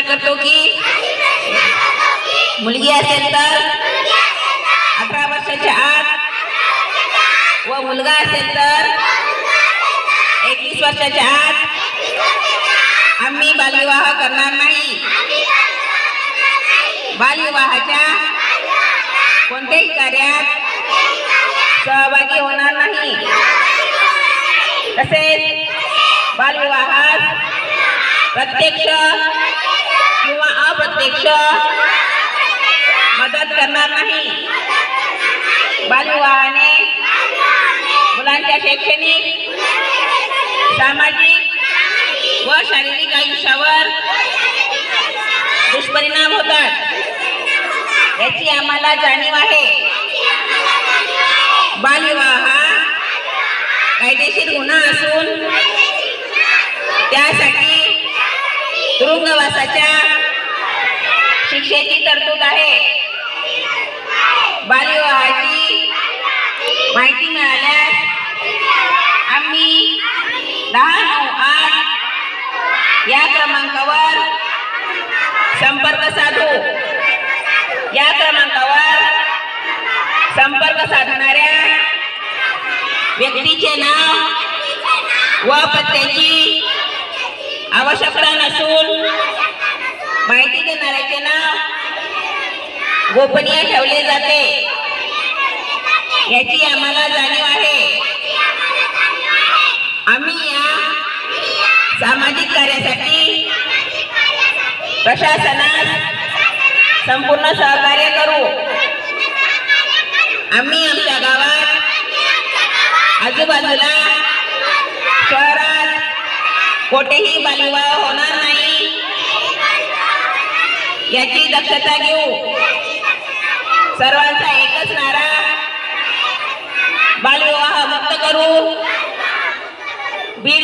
करतो की मुलगी असेल तर 18 वर्षाच्या आत व मुलगा असेल तर 21 वर्षाच्या आत आम्ही बालविवाह करणार नाही. बालविवाहाच्या कोणत्याही कार्यात सहभागी होणार नाही. तसेच बालविवाहात प्रत्यक्ष किंवा अप्रत्यक्ष मदत करणार नाही. बालविवाहाने मुलांच्या शैक्षणिक, सामाजिक व शारीरिक आयुष्यावर दुष्परिणाम होतात, याची आम्हाला जाणीव आहे. बालविवाह हा कायदेशीर गुन्हा असून त्यासाठी तुरुंगवासाच्या शिक्षेची तरतूद आहे. बालविवाहाची माहिती मिळाल्यास आम्ही 1098 या क्रमांकावर संपर्क साधू. या क्रमांकावर संपर्क साधणाऱ्या व्यक्तीचे नाव व पत्त्याची आवश्यकता नसून माहिती देणाऱ्याचे नाव गोपनीय ठेवले जाते, याची आम्हाला जाणीव आहे. आम्ही या सामाजिक कार्यासाठी प्रशासनास संपूर्ण सहकार्य करू. आम्ही आमच्या गावात, आजूबाजूला, शहरात कोठेही बालविवाह होणार नाही याची दक्षता घेऊ. सर्वांचा एकच नारा, बालविवाह मुक्त करू. बीड